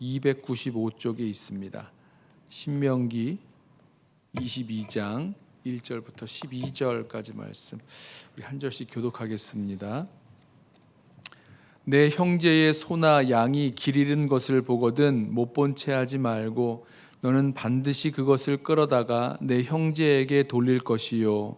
295쪽에 있습니다. 신명기 22장 1절부터 12절까지 말씀, 우리 한 절씩 교독하겠습니다. 내 형제의 소나 양이 길 잃은 것을 보거든 못 본 채 하지 말고 너는 반드시 그것을 끌어다가 내 형제에게 돌릴 것이요,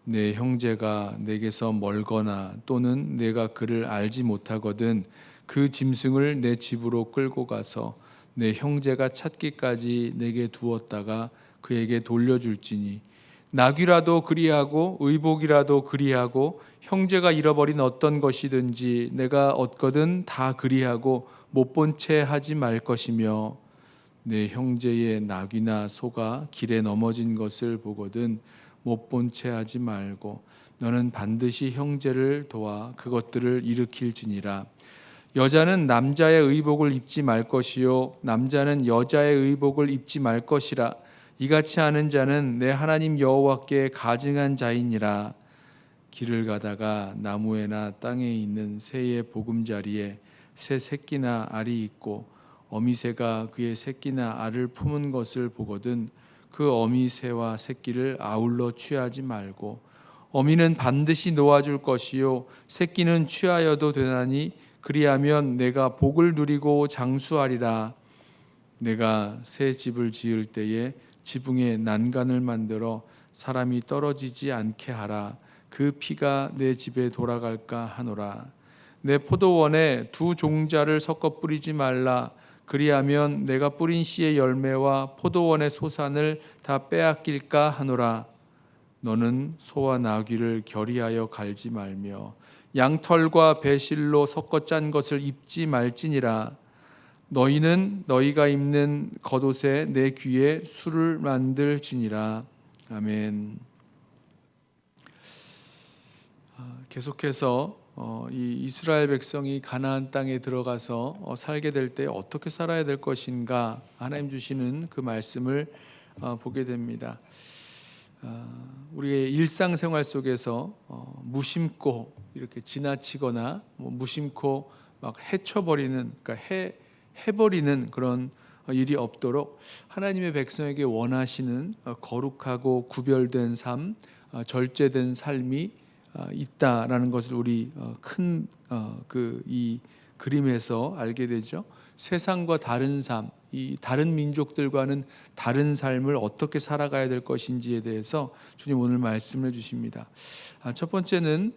내 형제가 내게서 멀거나 또는 내가 그를 알지 못하거든 그 짐승을 내 집으로 끌고 가서 내 형제가 찾기까지 내게 두었다가 그에게 돌려줄지니, 나귀라도 그리하고 의복이라도 그리하고 형제가 잃어버린 어떤 것이든지 내가 얻거든 다 그리하고 못 본 채 하지 말 것이며, 내 형제의 나귀나 소가 길에 넘어진 것을 보거든 못 본 채 하지 말고 너는 반드시 형제를 도와 그것들을 일으킬지니라. 여자는 남자의 의복을 입지 말 것이요 남자는 여자의 의복을 입지 말 것이라. 이같이 하는 자는 내 하나님 여호와께 가증한 자이니라. 길을 가다가 나무에나 땅에 있는 새의 보금자리에 새 새끼나 알이 있고 어미새가 그의 새끼나 알을 품은 것을 보거든 그 어미새와 새끼를 아울러 취하지 말고 어미는 반드시 놓아줄 것이요 새끼는 취하여도 되나니 그리하면 내가 복을 누리고 장수하리라. 내가 새 집을 지을 때에 지붕에 난간을 만들어 사람이 떨어지지 않게 하라. 그 피가 내 집에 돌아갈까 하노라. 내 포도원에 두 종자를 섞어 뿌리지 말라. 그리하면 내가 뿌린 씨의 열매와 포도원의 소산을 다 빼앗길까 하노라. 너는 소와 나귀를 결의하여 갈지 말며 양털과 배실로 섞어 짠 것을 입지 말지니라. 너희는 너희가 입는 겉옷에 내 귀에 술을 만들지니라. 아멘. 계속해서 이 이스라엘 백성이 가나안 땅에 들어가서 살게 될 때 어떻게 살아야 될 것인가, 하나님 주시는 그 말씀을 보게 됩니다. 우리의 일상생활 속에서 무심코 이렇게 지나치거나 무심코 막 해쳐버리는, 그러니까 해버리는 그런 일이 없도록 하나님의 백성에게 원하시는 거룩하고 구별된 삶, 절제된 삶이 있다라는 것을 우리 큰 이 그림에서 알게 되죠. 세상과 다른 삶, 이 다른 민족들과는 다른 삶을 어떻게 살아가야 될 것인지에 대해서 주님 오늘 말씀을 주십니다. 첫 번째는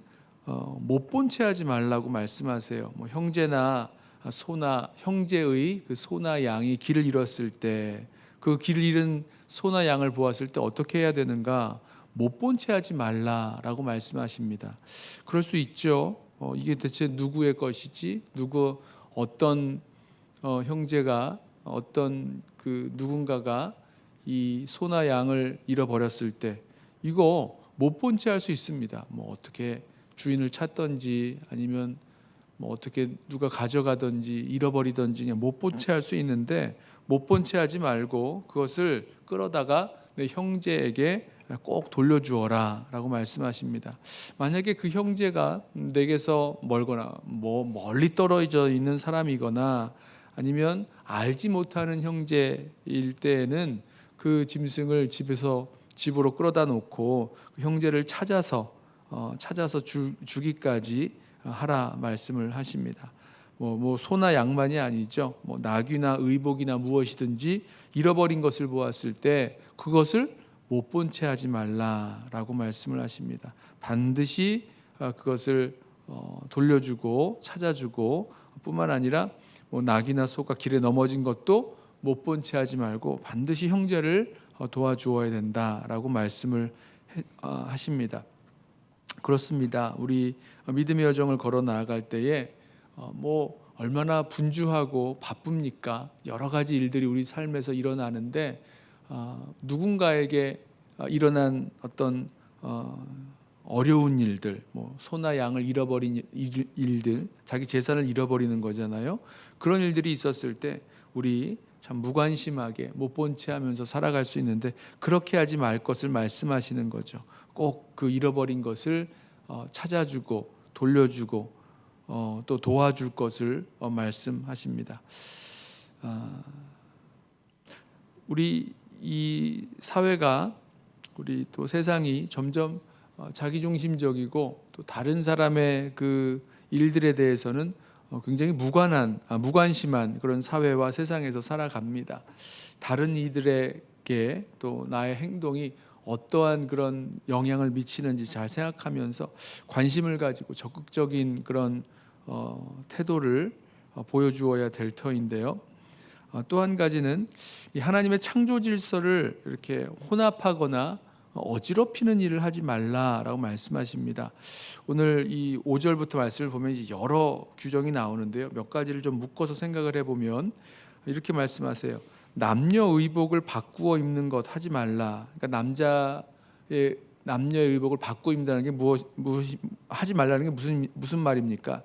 못 본 채 하지 말라고 말씀하세요. 형제나 소나 형제의 그 소나 양이 길을 잃었을 때, 그 길을 잃은 소나 양을 보았을 때 어떻게 해야 되는가? 못 본 채 하지 말라라고 말씀하십니다. 그럴 수 있죠. 이게 대체 누구의 것이지? 어떤 형제가, 어떤 그 누군가가 이 소나 양을 잃어버렸을 때 이거 못 본 채 할 수 있습니다. 어떻게 주인을 찾던지 아니면 어떻게 누가 가져가든지 잃어버리든지 그냥 못 본 채 할 수 있는데, 못 본 채 하지 말고 그것을 끌어다가 내 형제에게 꼭 돌려주어라 라고 말씀하십니다. 만약에 그 형제가 내게서 멀거나 멀리 떨어져 있는 사람이거나 아니면 알지 못하는 형제일 때에는 그 짐승을 집으로 끌어다 놓고 그 형제를 찾아서 주기까지 하라 말씀을 하십니다. 소나 양만이 아니죠. 나귀나 의복이나 무엇이든지 잃어버린 것을 보았을 때 그것을 못 본 채 하지 말라라고 말씀을 하십니다. 반드시 그것을 돌려주고 찾아주고, 뿐만 아니라 나귀나 소가 길에 넘어진 것도 못 본 채 하지 말고 반드시 형제를 도와주어야 된다라고 말씀을 하십니다. 그렇습니다. 우리 믿음의 여정을 걸어 나아갈 때에 얼마나 분주하고 바쁩니까? 여러 가지 일들이 우리 삶에서 일어나는데 누군가에게 일어난 어떤 어려운 일들, 소나 양을 잃어버린 일들, 자기 재산을 잃어버리는 거잖아요. 그런 일들이 있었을 때 우리 참 무관심하게 못 본 채 하면서 살아갈 수 있는데, 그렇게 하지 말 것을 말씀하시는 거죠. 꼭 그 잃어버린 것을 찾아주고 돌려주고 또 도와줄 것을 말씀하십니다. 우리 이 사회가 우리 또 세상이 점점 자기중심적이고 또 다른 사람의 그 일들에 대해서는 굉장히 무관심한 그런 사회와 세상에서 살아갑니다. 다른 이들에게 또 나의 행동이 어떠한 그런 영향을 미치는지 잘 생각하면서 관심을 가지고 적극적인 그런 태도를 보여주어야 될 터인데요. 또 한 가지는 이 하나님의 창조 질서를 이렇게 혼합하거나 어지럽히는 일을 하지 말라라고 말씀하십니다. 오늘 이 5절부터 말씀을 보면 이제 여러 규정이 나오는데요. 몇 가지를 좀 묶어서 생각을 해보면 이렇게 말씀하세요. 남녀 의복을 바꾸어 입는 것 하지 말라. 그러니까 남녀의 의복을 바꾸어 입는다는 게 하지 말라는 게 무슨 말입니까?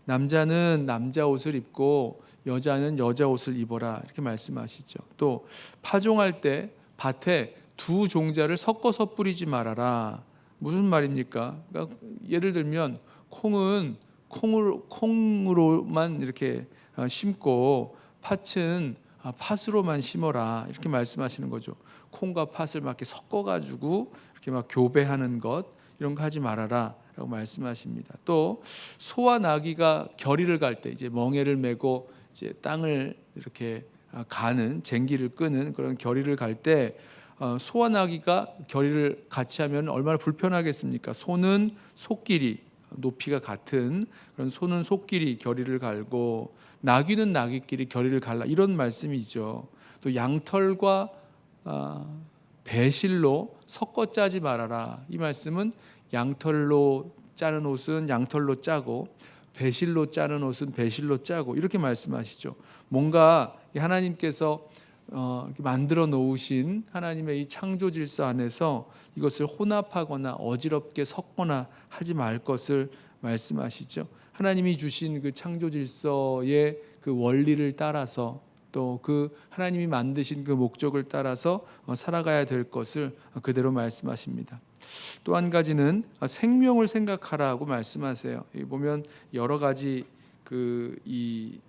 남자는 남자 옷을 입고 여자는 여자 옷을 입어라 이렇게 말씀하시죠. 또 파종할 때 밭에 두 종자를 섞어서 뿌리지 말아라. 무슨 말입니까? 그러니까 예를 들면 콩은 콩으로만 이렇게 심고 팥은 팥으로만 심어라 이렇게 말씀하시는 거죠. 콩과 팥을 막 이렇게 섞어가지고 이렇게 막 교배하는 것 이런 거 하지 말아라라고 말씀하십니다. 또 소와 나귀가 겨리를 갈 때 이제 멍에를 메고 이제 땅을 이렇게 가는 쟁기를 끄는 그런 겨리를 갈 때 소와 나귀가 겨리를 같이 하면 얼마나 불편하겠습니까? 소는 소끼리 높이가 같은 그런 소는 소끼리 겨리를 갈고 나귀는 나귀끼리 겨리를 갈라 이런 말씀이죠. 또 양털과 배실로 섞어 짜지 말아라. 이 말씀은 양털로 짜는 옷은 양털로 짜고 배실로 짜는 옷은 배실로 짜고 이렇게 말씀하시죠. 뭔가 하나님께서 이렇게 만들어 놓으신 하나님의 이 창조 질서 안에서 이것을 혼합하거나 어지럽게 섞거나 하지 말 것을 말씀하시죠. 하나님이 주신 그 창조 질서의 그 원리를 따라서 또 그 하나님이 만드신 그 목적을 따라서 살아가야 될 것을 그대로 말씀하십니다. 또 한 가지는 생명을 생각하라고 말씀하세요. 보면 여러 가지 이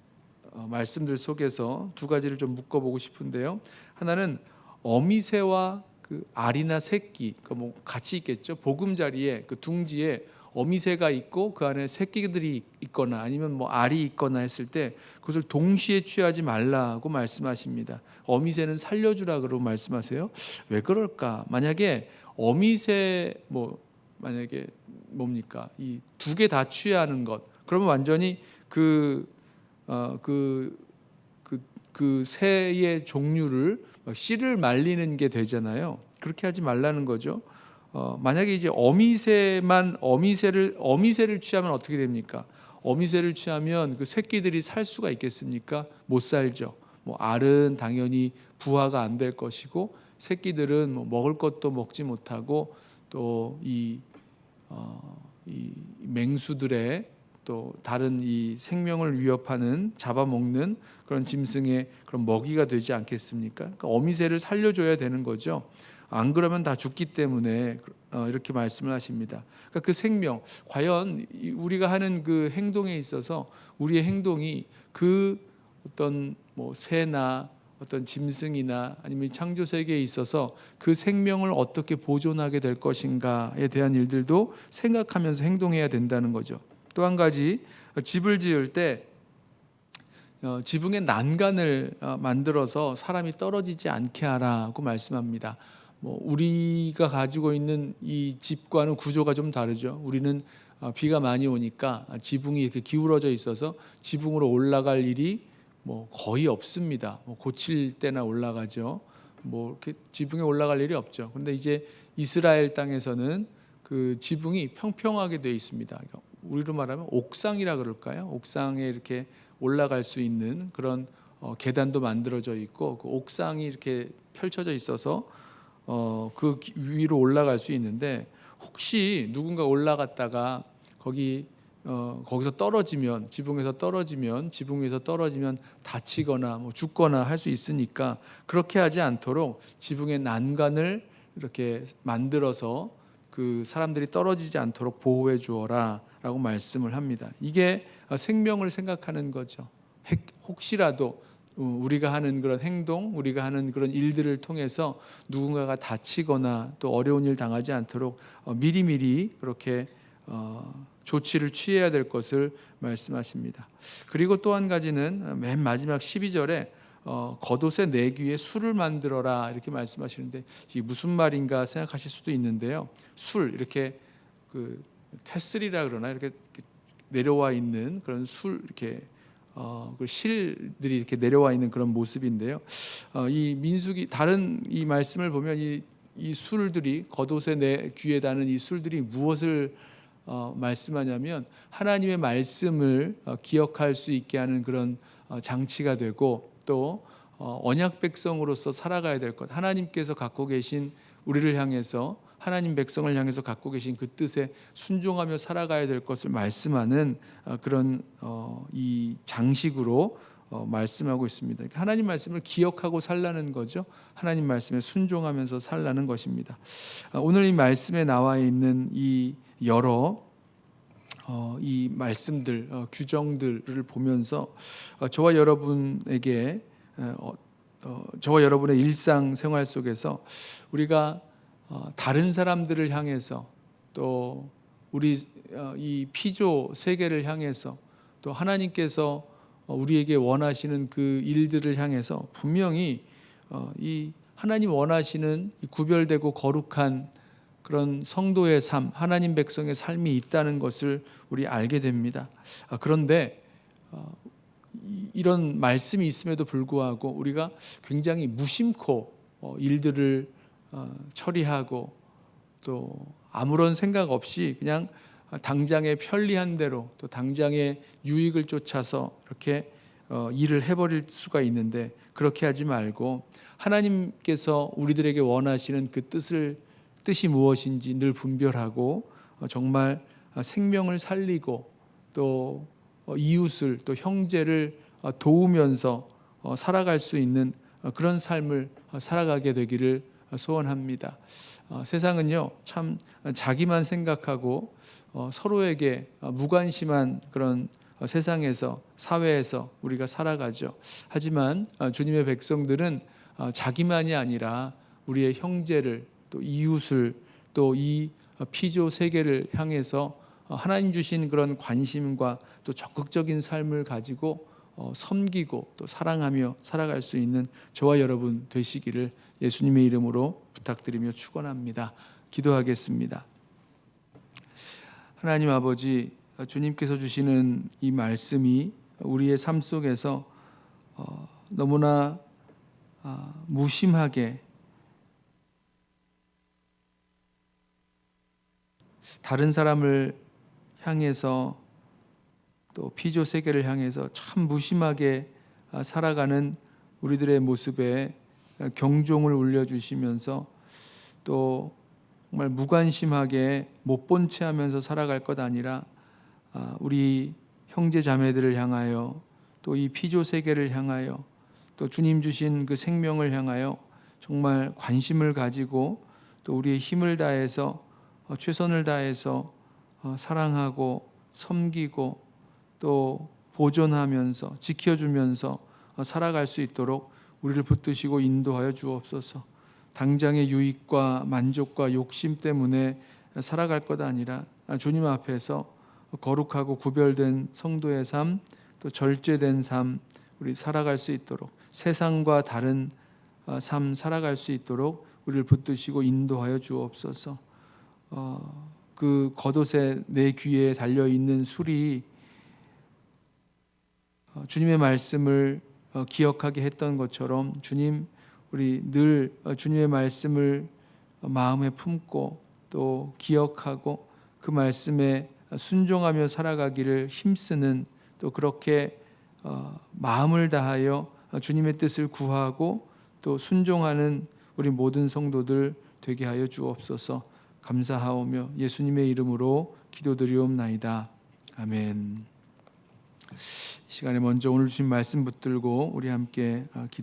말씀들 속에서 두 가지를 좀 묶어보고 싶은데요. 하나는 어미새와 그 알이나 새끼, 뭐 같이 있겠죠. 보금자리에 그 둥지에 어미새가 있고 그 안에 새끼들이 있거나 아니면 뭐 알이 있거나 했을 때 그것을 동시에 취하지 말라고 말씀하십니다. 어미새는 살려주라 그러고 말씀하세요. 왜 그럴까? 만약에 어미새 만약에 뭡니까? 이 두 개 다 취하는 것. 그러면 완전히 그 새의 종류를 씨를 말리는 게 되잖아요. 그렇게 하지 말라는 거죠. 만약에 이제 어미새를 취하면 어떻게 됩니까? 어미새를 취하면 그 새끼들이 살 수가 있겠습니까? 못 살죠. 알은 당연히 부화가 안 될 것이고 새끼들은 먹을 것도 먹지 못하고 또 이 맹수들의 또 다른 이 생명을 위협하는 잡아먹는 그런 짐승의 그런 먹이가 되지 않겠습니까? 그러니까 어미새를 살려줘야 되는 거죠. 안 그러면 다 죽기 때문에 이렇게 말씀을 하십니다. 그러니까 그 생명, 과연 우리가 하는 그 행동에 있어서 우리의 행동이 그 어떤 새나 어떤 짐승이나 아니면 창조 세계에 있어서 그 생명을 어떻게 보존하게 될 것인가에 대한 일들도 생각하면서 행동해야 된다는 거죠. 또 한 가지, 집을 지을 때 지붕에 난간을 만들어서 사람이 떨어지지 않게 하라고 말씀합니다. 우리가 가지고 있는 이 집과는 구조가 좀 다르죠. 우리는 비가 많이 오니까 지붕이 이렇게 기울어져 있어서 지붕으로 올라갈 일이 거의 없습니다. 고칠 때나 올라가죠. 이렇게 지붕에 올라갈 일이 없죠. 그런데 이제 이스라엘 땅에서는 그 지붕이 평평하게 되어 있습니다. 그러니까 우리로 말하면 옥상이라 그럴까요? 옥상에 이렇게 올라갈 수 있는 그런 계단도 만들어져 있고 그 옥상이 이렇게 펼쳐져 있어서 그 위로 올라갈 수 있는데 혹시 누군가 올라갔다가 거기서 떨어지면 지붕 위에서 떨어지면 다치거나 죽거나 할 수 있으니까 그렇게 하지 않도록 지붕에 난간을 이렇게 만들어서 그 사람들이 떨어지지 않도록 보호해 주어라라고 말씀을 합니다. 이게 생명을 생각하는 거죠. 혹시라도 우리가 하는 그런 행동, 우리가 하는 그런 일들을 통해서 누군가가 다치거나 또 어려운 일 당하지 않도록 미리미리 그렇게 조치를 취해야 될 것을 말씀하십니다. 그리고 또 한 가지는 맨 마지막 12절에 겉옷의 내 귀에 술을 만들어라 이렇게 말씀하시는데 이게 무슨 말인가 생각하실 수도 있는데요. 술 이렇게 그 테슬이라 그러나 이렇게 내려와 있는 그런 술 이렇게 그 실들이 이렇게 내려와 있는 그런 모습인데요. 이 민수기 다른 이 말씀을 보면 이 술들이 겉옷의 내 귀에 다는 이 술들이 무엇을 말씀하냐면 하나님의 말씀을 기억할 수 있게 하는 그런 장치가 되고 또 언약 백성으로서 살아가야 될 것, 하나님께서 갖고 계신 우리를 향해서 하나님 백성을 향해서 갖고 계신 그 뜻에 순종하며 살아가야 될 것을 말씀하는 그런 이 장식으로 말씀하고 있습니다. 그러니까 하나님 말씀을 기억하고 살라는 거죠. 하나님 말씀에 순종하면서 살라는 것입니다. 오늘 이 말씀에 나와 있는 이 여러 이 말씀들, 규정들을 보면서 저와 여러분에게 저와 여러분의 일상생활 속에서 우리가 다른 사람들을 향해서 또 우리 이 피조 세계를 향해서 또 하나님께서 우리에게 원하시는 그 일들을 향해서 분명히 이 하나님 원하시는 구별되고 거룩한 그런 성도의 삶, 하나님 백성의 삶이 있다는 것을 우리 알게 됩니다. 그런데 이런 말씀이 있음에도 불구하고 우리가 굉장히 무심코 일들을 처리하고 또 아무런 생각 없이 그냥 당장의 편리한 대로 또 당장의 유익을 쫓아서 이렇게 일을 해버릴 수가 있는데 그렇게 하지 말고 하나님께서 우리들에게 원하시는 그 뜻이 무엇인지 늘 분별하고 정말 생명을 살리고 또 이웃을 또 형제를 도우면서 살아갈 수 있는 그런 삶을 살아가게 되기를 소원합니다. 세상은요 참 자기만 생각하고 서로에게 무관심한 그런 세상에서 사회에서 우리가 살아가죠. 하지만 주님의 백성들은 자기만이 아니라 우리의 형제를 또 이웃을 또 이 피조 세계를 향해서 하나님 주신 그런 관심과 또 적극적인 삶을 가지고 섬기고 또 사랑하며 살아갈 수 있는 저와 여러분 되시기를 예수님의 이름으로 부탁드리며 축원합니다. 기도하겠습니다. 하나님 아버지, 주님께서 주시는 이 말씀이 우리의 삶 속에서 너무나 무심하게 다른 사람을 향해서 또 피조 세계를 향해서 참 무심하게 살아가는 우리들의 모습에 경종을 울려주시면서 또 정말 무관심하게 못 본 채 하면서 살아갈 것 아니라 우리 형제 자매들을 향하여 또 이 피조 세계를 향하여 또 주님 주신 그 생명을 향하여 정말 관심을 가지고 또 우리의 힘을 다해서 최선을 다해서 사랑하고 섬기고 또 보존하면서 지켜주면서 살아갈 수 있도록 우리를 붙드시고 인도하여 주옵소서. 당장의 유익과 만족과 욕심 때문에 살아갈 것 아니라 주님 앞에서 거룩하고 구별된 성도의 삶, 또 절제된 삶 우리 살아갈 수 있도록 세상과 다른 삶 살아갈 수 있도록 우리를 붙드시고 인도하여 주옵소서. 그 겉옷에 내 귀에 달려 있는 술이 주님의 말씀을 기억하게 했던 것처럼 주님 우리 늘 주님의 말씀을 마음에 품고 또 기억하고 그 말씀에 순종하며 살아가기를 힘쓰는 또 그렇게 마음을 다하여 주님의 뜻을 구하고 또 순종하는 우리 모든 성도들 되게 하여 주옵소서. 감사하오며 예수님의 이름으로 기도드리옵나이다. 아멘. 이 시간에 먼저 오늘 주신 말씀 붙들고 우리 함께 기도